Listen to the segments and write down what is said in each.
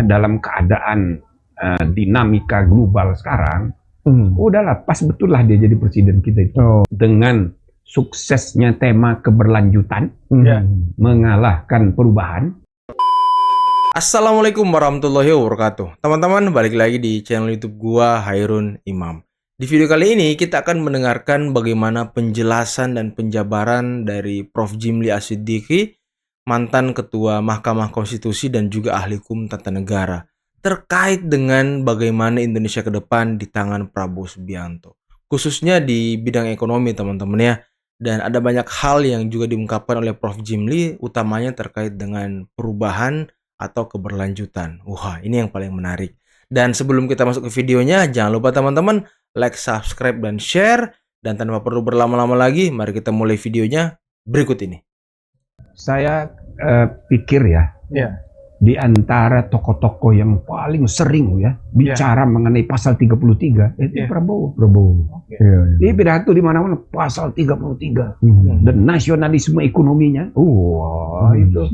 dalam keadaan dinamika global sekarang, udahlah pas betul lah dia jadi presiden kita itu. Dengan suksesnya tema keberlanjutan, mengalahkan perubahan. Assalamualaikum warahmatullahi wabarakatuh. Teman-teman, balik lagi di channel YouTube gua, Hairun Imam. Di video kali ini kita akan mendengarkan bagaimana penjelasan dan penjabaran dari Prof. Jimli As-Siddiqi, mantan Ketua Mahkamah Konstitusi dan juga ahli hukum tata negara, terkait dengan bagaimana Indonesia ke depan di tangan Prabowo Subianto, khususnya di bidang ekonomi, teman-teman ya. Dan ada banyak hal yang juga diungkapkan oleh Prof. Jimli, utamanya terkait dengan perubahan atau keberlanjutan. Wah, ini yang paling menarik. Dan sebelum kita masuk ke videonya, jangan lupa teman-teman like, subscribe, dan share. Dan tanpa perlu berlama-lama lagi, mari kita mulai videonya berikut ini. Saya pikir ya, di antara tokoh-tokoh yang paling sering ya bicara mengenai pasal 33 itu Prabowo. Dia pidato di mana-mana pasal 33 dan nasionalisme ekonominya. Itu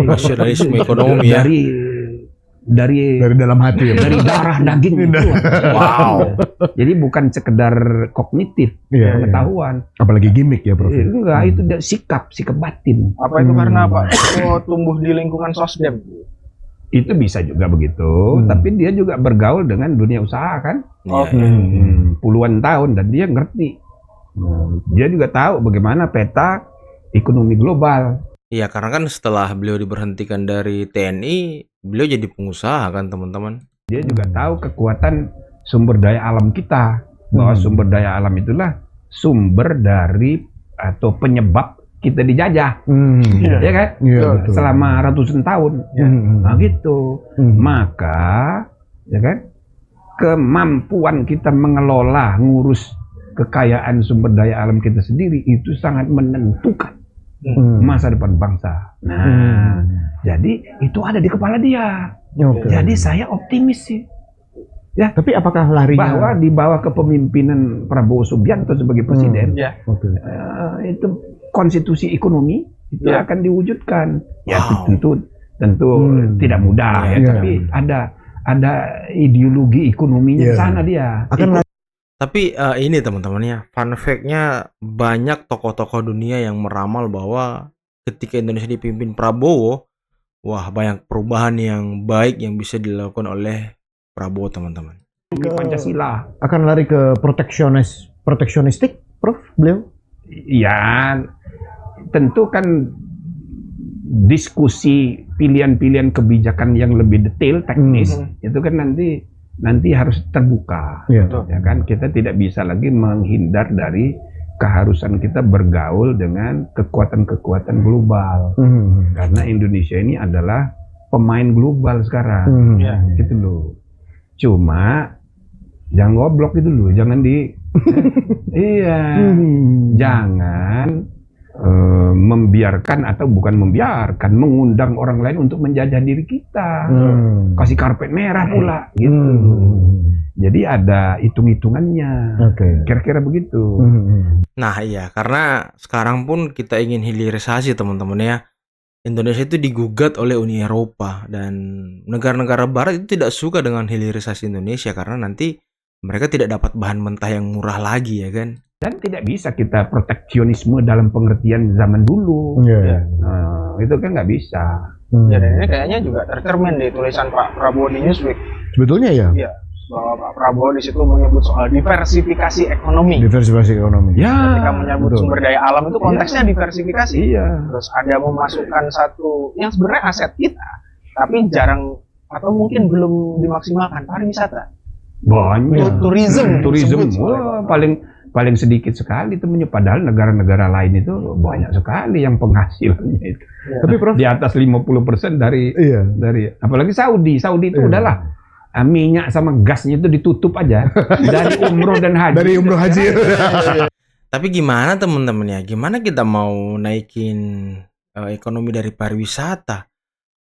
Nasionalisme ekonomi ya. Dari dalam hati ya, dari darah daging itu. Wow. Jadi bukan sekedar kognitif pengetahuan, apalagi gimmick ya, Prof. Enggak, itu sikap batin. Apa itu karena apa? Tumbuh di lingkungan sosdem. Itu bisa juga begitu, tapi dia juga bergaul dengan dunia usaha kan. Puluhan tahun dan dia ngerti. Dia juga tahu bagaimana peta ekonomi global. Iya, karena kan setelah beliau diberhentikan dari TNI, beliau jadi pengusaha kan, teman-teman. Dia juga tahu kekuatan sumber daya alam kita, bahwa sumber daya alam itulah sumber dari atau penyebab kita dijajah, ya kan? Betul. Selama ratusan tahun, nah gitu. Maka, ya kan, kemampuan kita mengelola, ngurus kekayaan sumber daya alam kita sendiri itu sangat menentukan masa depan bangsa. Nah, jadi itu ada di kepala dia. Jadi saya optimis sih. Ya, tapi apakah larinya bahwa di bawah kepemimpinan Prabowo Subianto sebagai presiden, itu konstitusi ekonomi itu akan diwujudkan. Ya, tentu tidak mudah ya, tapi ada ideologi ekonominya di sana dia. Tapi ini teman-teman ya, fun fact-nya banyak tokoh-tokoh dunia yang meramal bahwa ketika Indonesia dipimpin Prabowo, wah banyak perubahan yang baik yang bisa dilakukan oleh Prabowo, teman-teman. Pancasila akan lari ke proteksionistik, Prof, beliau? Ya, tentu kan diskusi pilihan-pilihan kebijakan yang lebih detail, teknis, itu kan nanti harus terbuka, ya kan? Kita tidak bisa lagi menghindar dari keharusan kita bergaul dengan kekuatan-kekuatan global, karena Indonesia ini adalah pemain global sekarang, gitu loh. Cuma jangan goblok gitu loh, jangan jangan membiarkan atau bukan membiarkan, mengundang orang lain untuk menjajah diri kita, kasih karpet merah pula, gitu. Jadi ada hitung-hitungannya, kira-kira begitu. Nah iya, karena sekarang pun kita ingin hilirisasi, teman-teman ya. Indonesia itu digugat oleh Uni Eropa dan negara-negara Barat itu tidak suka dengan hilirisasi Indonesia karena nanti mereka tidak dapat bahan mentah yang murah lagi, ya kan? Dan tidak bisa kita proteksionisme dalam pengertian zaman dulu. Itu kan nggak bisa. Dan ini kayaknya juga tercermin di tulisan Pak Prabowo di Newsweek. Sebetulnya ya? Iya, bahwa Pak Prabowo di situ menyebut soal diversifikasi ekonomi. Diversifikasi ekonomi. Ya. Ketika menyebut sumber daya alam itu konteksnya diversifikasi. Iya. Terus ada memasukkan satu yang sebenarnya aset kita, tapi jarang atau mungkin belum dimaksimalkan, pariwisata. Banyak. Turisme. Wah, paling sedikit sekali temennya, padahal negara-negara lain itu banyak sekali yang penghasilannya itu. Tapi Prof, di atas 50% dari apalagi Saudi itu udahlah minyak sama gasnya itu ditutup aja dari umroh dan haji. Dari umroh haji. Tapi gimana teman-teman ya? Gimana kita mau naikin ekonomi dari pariwisata?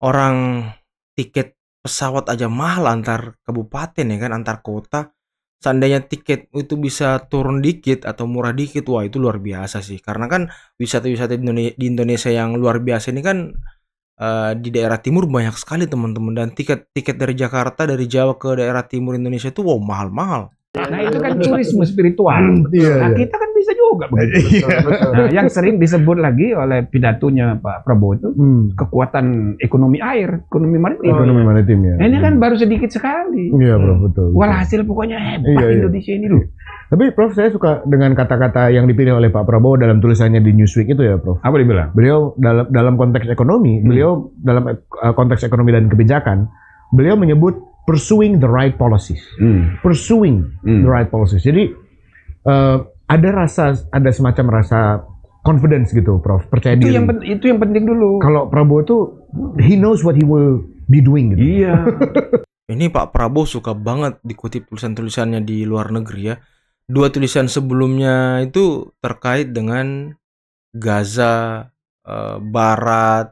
Orang tiket pesawat aja mahal antar kabupaten ya kan, antar kota. Seandainya tiket itu bisa turun dikit atau murah dikit, wah itu luar biasa sih. Karena kan wisata-wisata di Indonesia yang luar biasa ini kan di daerah timur banyak sekali teman-teman, dan tiket dari Jakarta, dari Jawa ke daerah timur Indonesia itu wow mahal-mahal. Nah itu kan turisme spiritual. Iya, Nah iya. kita kan bisa juga begitu. Nah, yang sering disebut lagi oleh pidatonya Pak Prabowo itu kekuatan ekonomi air, ekonomi maritim. Ekonomi maritim ya. Nah, ini kan baru sedikit sekali. Iya, Prof, betul. Walhasil pokoknya hebat Iya, iya. Indonesia ini loh. Tapi Prof, saya suka dengan kata-kata yang dipilih oleh Pak Prabowo dalam tulisannya di Newsweek itu ya, Prof. Apa dibilang? Beliau dalam konteks ekonomi, beliau dalam konteks ekonomi dan kebijakan, beliau menyebut pursuing the right policies. Pursuing the right policies. Jadi ada semacam rasa confidence gitu, Prof. Percaya Itu diri. itu yang penting dulu. Kalau Prabowo tuh he knows what he will be doing gitu. Iya. Ini Pak Prabowo suka banget dikutip tulisan-tulisannya di luar negeri ya. 2 tulisan sebelumnya itu terkait dengan Gaza, Barat,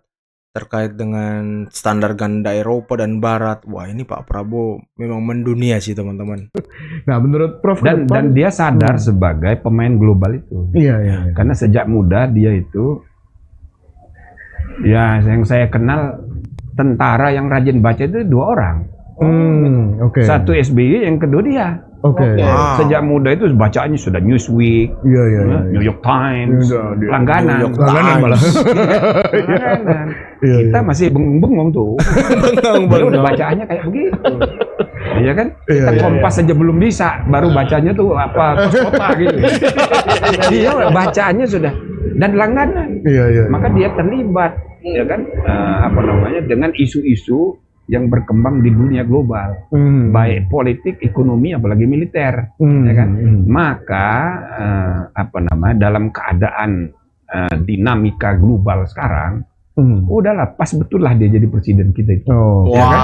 terkait dengan standar ganda Eropa dan Barat. Wah, ini Pak Prabowo memang mendunia sih teman-teman. Nah, menurut Prof Dan dia sadar sebagai pemain global itu. iya. Karena sejak muda dia itu, ya yang saya kenal tentara yang rajin baca itu 2 orang. Oke. Satu SBY, yang kedua dia. Oke. Wow. Sejak muda itu bacaannya sudah Newsweek, Iya. New York Times, langganan. New York Langganan malah. Langganan. Iya, Kita masih bengong-bengong tuh. Dia udah bacaannya kayak begitu. Iya kan? Kita Kompas aja belum bisa, baru bacanya tuh apa kota gitu. Dia bacaannya sudah dan langganan. Iya. Maka dia terlibat, ya kan? Dengan isu-isu yang berkembang di dunia global, baik politik, ekonomi, apalagi militer, ya kan? Maka dalam keadaan dinamika global sekarang, udahlah pas betul lah dia jadi presiden kita itu. Ya kan?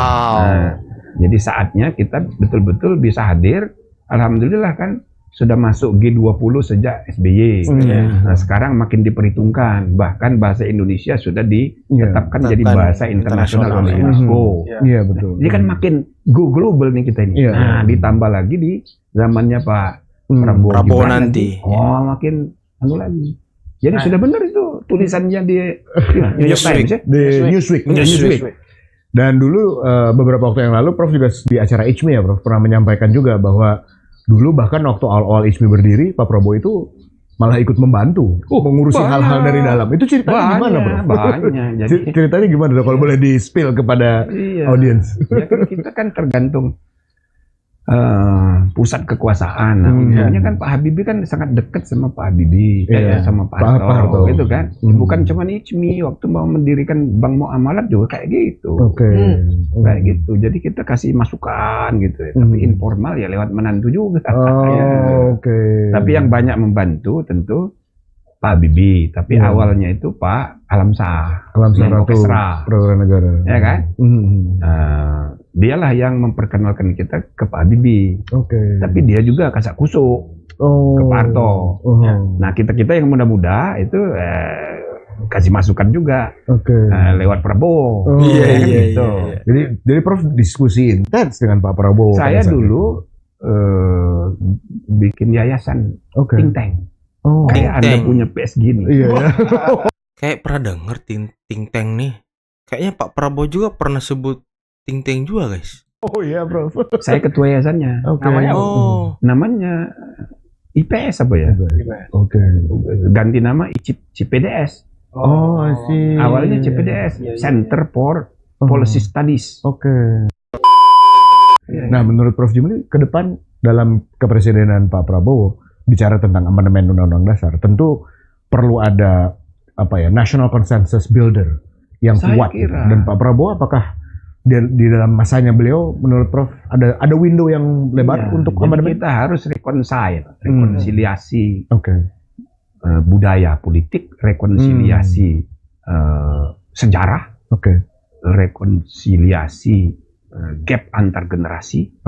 Jadi saatnya kita betul-betul bisa hadir. Alhamdulillah kan sudah masuk G20 sejak SBY. Nah, sekarang makin diperhitungkan. Bahkan bahasa Indonesia sudah ditetapkan jadi bahasa internasional oleh UNESCO. Iya, betul. Jadi kan makin go global nih kita ini. Iya. Nah, ditambah lagi di zamannya Pak Prabowo Prabowo Gibran nanti. makin lagi. Jadi sudah benar itu tulisannya di New York Times ya. Di Newsweek. Dan dulu beberapa waktu yang lalu Prof juga di acara ICMI ya, Prof, pernah menyampaikan juga bahwa dulu bahkan waktu awal-awal ICMI berdiri, Pak Prabowo itu malah ikut membantu mengurusi hal-hal dari dalam. Itu ceritanya gimana, Prof? Banyak. Jadi ceritanya gimana, Prof? Kalau boleh di-spill kepada audiens. Ya kan kita kan tergantung pusat kekuasaan. Nah, ujungnya kan Pak Habibie kan sangat dekat sama Pak Habibie, sama Pak Harto, gitu kan. Bukan cuma ICMI, waktu mau mendirikan Bank Muamalat juga kayak gitu. Kayak gitu. Jadi kita kasih masukan gitu ya. Tapi informal ya lewat menantu juga. Tapi yang banyak membantu tentu Pak Habibie, tapi awalnya itu Pak Alamsah Ratu Perwira Negara. Ya kan? Dialah yang memperkenalkan kita ke Pak Habibie. Tapi dia juga kasak kusuk ke Pak Harto. Nah, kita yang muda-muda itu kasih masukan juga lewat Prabowo. Gitu. Jadi Prof diskusi intens dengan Pak Prabowo. Saya dulu bikin yayasan think tank. Kayak Anda punya PSG nih. Kayak pernah denger think tank nih. Kayaknya Pak Prabowo juga pernah sebut think tank juga, guys. Oh iya, Prof. Saya ketua yayasannya. Namanya IPS apa ya? Ganti nama CPDS. Awalnya CPDS, Center for Policy Studies. Nah, menurut Prof Jimli, ke depan dalam kepresidenan Pak Prabowo bicara tentang amandemen Undang-Undang Dasar, tentu perlu ada national consensus builder yang kuat. Dan Pak Prabowo apakah di dalam masanya beliau, menurut Prof, ada window yang lebar untuk amandemen? Kita harus rekonsiliasi budaya politik, rekonsiliasi sejarah, rekonsiliasi gap antar generasi,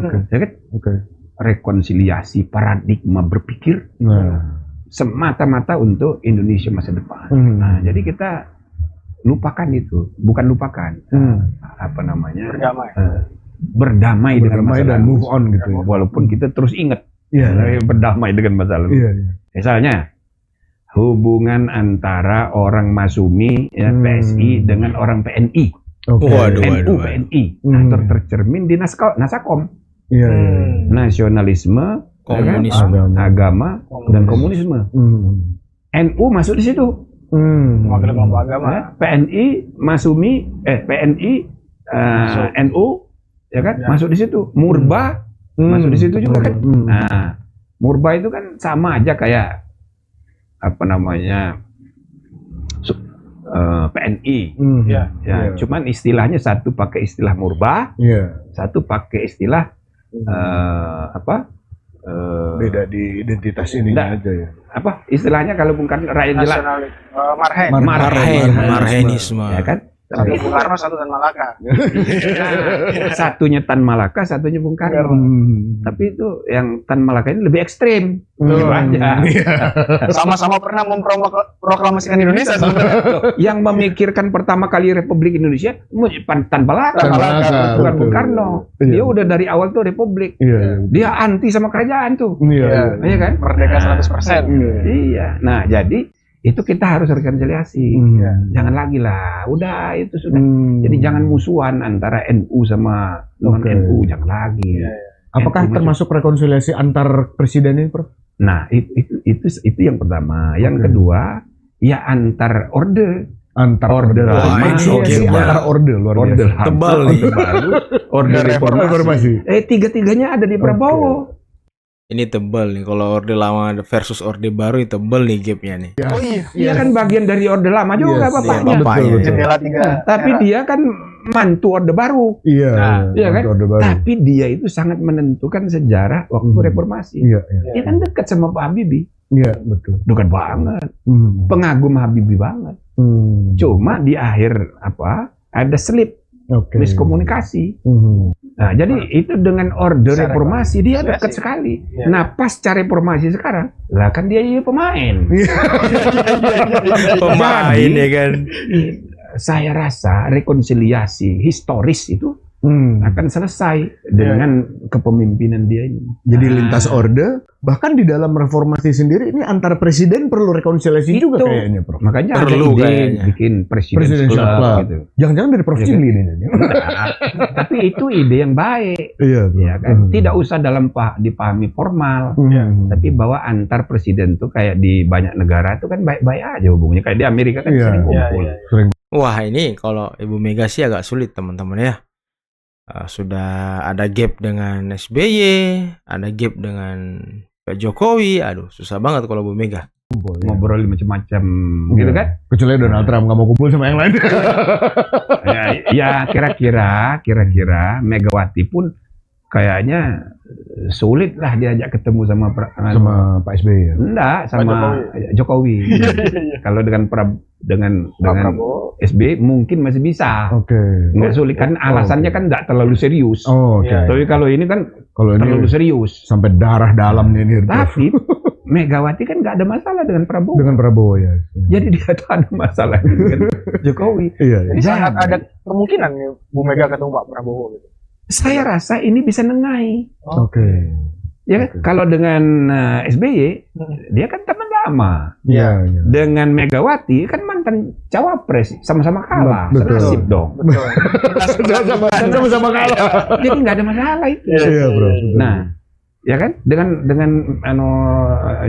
rekonsiliasi paradigma berpikir, semata-mata untuk Indonesia masa depan. Nah, jadi kita lupakan itu, bukan lupakan, berdamai dengan masa dan lalu. move on gitu ya. Walaupun kita terus ingat berdamai dengan masa lalu. Misalnya hubungan antara orang Masumi ya, PSI dengan orang PNI. Oke. NU PNI. Nah, tercermin di Nasakom. Iya. Nasionalisme, Komunisme. agama, dan komunisme. NU masuk di situ. Mewakili kelompok agama. Ya, PNI, PNI, NU, ya kan, masuk di situ. Murba masuk di situ juga kan. Nah, Murba itu kan sama aja kayak apa namanya PNI. Ya, cuman istilahnya satu pakai istilah Murba, satu pakai istilah Beda di identitas ininya aja ya. apa istilahnya kalau bukan rakyat jelas Marhenisme. ya kan. Satu Bung Karno, satu Tan Malaka. Satunya Tan Malaka, satunya Bung Karno. Tapi itu yang Tan Malaka ini lebih ekstrim. Sama-sama pernah memproklamasikan Indonesia sebenarnya. Yang memikirkan pertama kali Republik Indonesia Tan Malaka, bukan Bung Karno. Dia udah dari awal tuh Republik. Dia anti sama kerajaan tuh. Iya kan? Merdeka 100%. Iya. Nah, jadi itu kita harus rekonsiliasi. Jangan lagi lah. Udah itu sudah. Jadi jangan musuhan antara NU sama non NU, jangan lagi. Apakah termasuk rekonsiliasi antar presiden ini, Prof? Nah, itu yang pertama. Yang kedua, ya antar orde. Antar orde lama, antar orde luar biasa. Tebal nih. Orde reformasi. Tiga-tiganya ada di Prabowo. Ini tebal nih, kalau orde lama versus orde baru itu tebal nih gapnya nih. Oh iya. Dia kan bagian dari orde lama juga bapaknya. Jendela 3. Tapi dia kan mantu orde baru. Iya kan? Tapi dia itu sangat menentukan sejarah waktu reformasi. Dia kan dekat sama Pak Habibie. Iya, betul. Dekat banget. Pengagum Habibie banget. Cuma di akhir ada slip. Miskomunikasi. Nah, jadi itu dengan orde reformasi dia dekat sekali. Nah, pasca reformasi sekarang, lah kan dia pemain. Pemain ya kan. Saya rasa rekonsiliasi historis itu akan selesai dengan kepemimpinan dia ini. Jadi lintas orde, bahkan di dalam reformasi sendiri ini antar presiden perlu rekonsiliasi juga kayaknya, Prof. Makanya perlu ada ide bikin presiden club gitu. Jangan-jangan dari Prof Jimli ini. Tapi itu ide yang baik. Ya kan? Tidak usah dipahami formal. Tapi bahwa antar presiden tuh kayak di banyak negara itu kan baik-baik aja hubungannya. Kayak di Amerika kan sering kumpul. Wah, ini kalau Ibu Mega sih agak sulit teman-teman ya. Sudah ada gap dengan SBY, ada gap dengan Pak Jokowi. Aduh, susah banget kalau Bu Mega. Ngobrol macam-macam gitu kan. Kecuali Donald Trump nggak mau kumpul sama yang lain. ya kira-kira Megawati pun kayaknya sulit lah diajak ketemu sama Pak SBY ya? Enggak, sama Jokowi. Kalau dengan SBY mungkin masih bisa. Nggak sulit kan, alasannya kan nggak terlalu serius. Tapi kalau ini kan terlalu serius. Sampai darah dalamnya ini. Tapi Megawati kan nggak ada masalah dengan Prabowo. Dengan Prabowo ya. Jadi dia tuh ada masalah dengan Jokowi. Jadi sangat ada kemungkinan nih Bu Mega ketemu Pak Prabowo gitu. Saya rasa ini bisa nengai. Ya kan? Kalau dengan SBY, dia kan teman lama. Dengan Megawati kan mantan cawapres, sama-sama kalah. Senasib dong. Sama-sama kalah. Jadi nggak ada masalah itu. Nah, ya kan? Dengan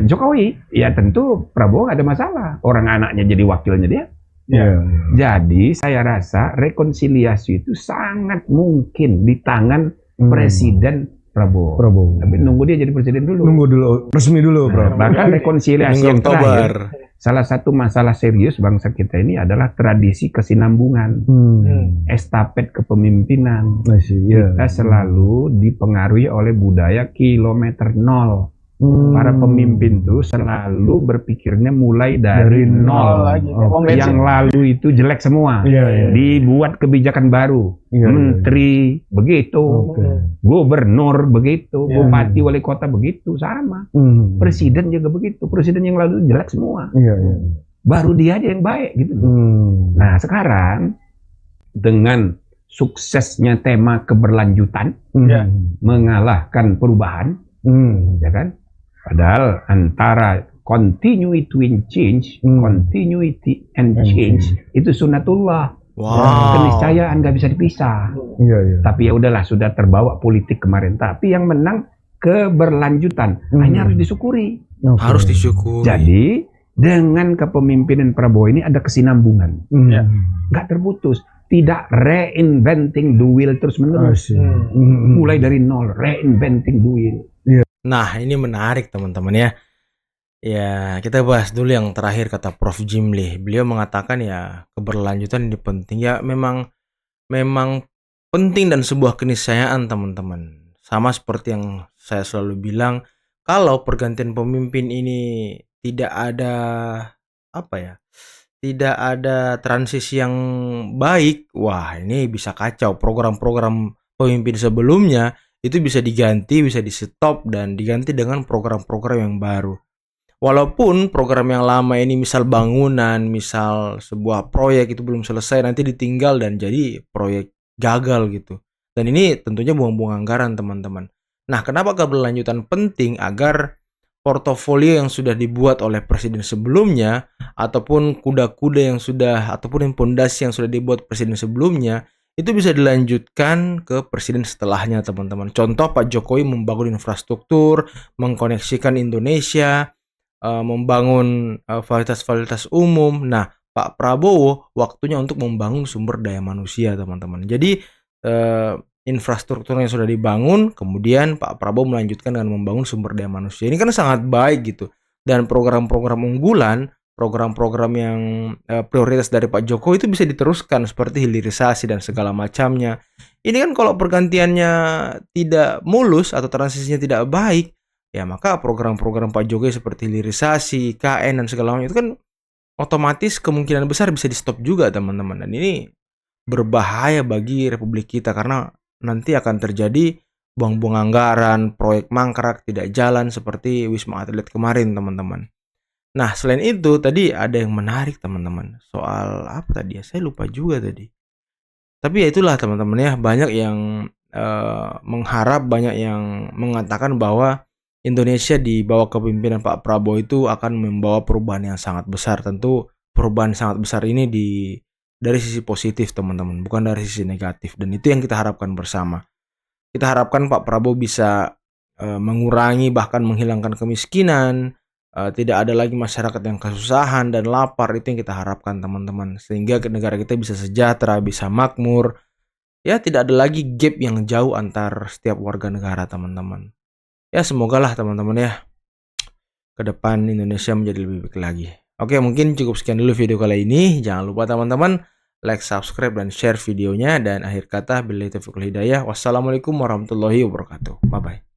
Jokowi, ya tentu Prabowo nggak ada masalah. Orang anaknya jadi wakilnya dia. Jadi saya rasa rekonsiliasi itu sangat mungkin di tangan Presiden Prabowo. Tapi nunggu dia jadi presiden dulu. Resmi dulu, Bro. Bahkan rekonsiliasi yang terakhir, salah satu masalah serius bangsa kita ini adalah tradisi kesinambungan, estafet kepemimpinan. Kita selalu dipengaruhi oleh budaya kilometer nol. Para pemimpin tuh selalu berpikirnya mulai dari nol. Yang lalu itu jelek semua. Dibuat kebijakan baru. Menteri begitu, gubernur begitu, bupati, wali kota begitu, sama. Presiden juga begitu. Presiden yang lalu jelek semua. Baru dia aja yang baik gitu. Nah, sekarang dengan suksesnya tema keberlanjutan, mengalahkan perubahan, ya kan? Padahal antara continuity and change, continuity and change itu sunnatullah. Wow. Keniscayaan nggak bisa dipisah. Iya. Tapi ya udahlah, sudah terbawa politik kemarin. Tapi yang menang keberlanjutan, hanya harus disyukuri. Harus disyukuri. Jadi dengan kepemimpinan Prabowo ini ada kesinambungan, nggak terputus, tidak reinventing the wheel terus menerus, mulai dari nol, reinventing the wheel. Nah, ini menarik teman-teman ya. Ya, kita bahas dulu yang terakhir kata Prof. Jimli. Beliau mengatakan ya keberlanjutan ini penting. Ya memang penting dan sebuah keniscayaan teman-teman. Sama seperti yang saya selalu bilang, kalau pergantian pemimpin ini tidak ada tidak ada transisi yang baik, wah ini bisa kacau. Program-program pemimpin sebelumnya itu bisa diganti, bisa di stop dan diganti dengan program-program yang baru. Walaupun program yang lama ini misal bangunan, misal sebuah proyek itu belum selesai, nanti ditinggal dan jadi proyek gagal gitu. Dan ini tentunya buang-buang anggaran teman-teman. Nah, kenapa keberlanjutan penting? Agar portofolio yang sudah dibuat oleh presiden sebelumnya, ataupun kuda-kuda yang sudah, ataupun pondasi yang sudah dibuat presiden sebelumnya, itu bisa dilanjutkan ke presiden setelahnya teman-teman. Contoh Pak Jokowi membangun infrastruktur, mengkoneksikan Indonesia, membangun fasilitas-fasilitas umum. Nah, Pak Prabowo waktunya untuk membangun sumber daya manusia, teman-teman. Jadi infrastruktur yang sudah dibangun, kemudian Pak Prabowo melanjutkan dengan membangun sumber daya manusia. Ini kan sangat baik gitu. Dan program-program unggulan, program-program yang prioritas dari Pak Jokowi itu bisa diteruskan seperti hilirisasi dan segala macamnya. Ini kan kalau pergantiannya tidak mulus atau transisinya tidak baik, ya maka program-program Pak Jokowi seperti hilirisasi, KN dan segala macam itu kan otomatis kemungkinan besar bisa di stop juga teman-teman. Dan ini berbahaya bagi Republik kita karena nanti akan terjadi buang-buang anggaran, proyek mangkrak, tidak jalan seperti Wisma Atlet kemarin teman-teman. Nah selain itu tadi ada yang menarik teman-teman, soal apa tadi ya, saya lupa juga tadi. Tapi ya itulah teman-teman ya, banyak yang mengharap, banyak yang mengatakan bahwa Indonesia di bawah kepemimpinan Pak Prabowo itu akan membawa perubahan yang sangat besar. Tentu perubahan sangat besar ini dari sisi positif teman-teman, bukan dari sisi negatif. Dan itu yang kita harapkan bersama. Kita harapkan Pak Prabowo bisa mengurangi bahkan menghilangkan kemiskinan, tidak ada lagi masyarakat yang kesusahan dan lapar. Itu yang kita harapkan teman-teman, sehingga negara kita bisa sejahtera, bisa makmur. Ya tidak ada lagi gap yang jauh antar setiap warga negara teman-teman. Ya semoga lah teman-teman ya, ke depan Indonesia menjadi lebih baik lagi. Oke, mungkin cukup sekian dulu video kali ini. Jangan lupa teman-teman like, subscribe, dan share videonya. Dan akhir kata, billahi taufiq wal hidayah. Wassalamualaikum warahmatullahi wabarakatuh. Bye-bye.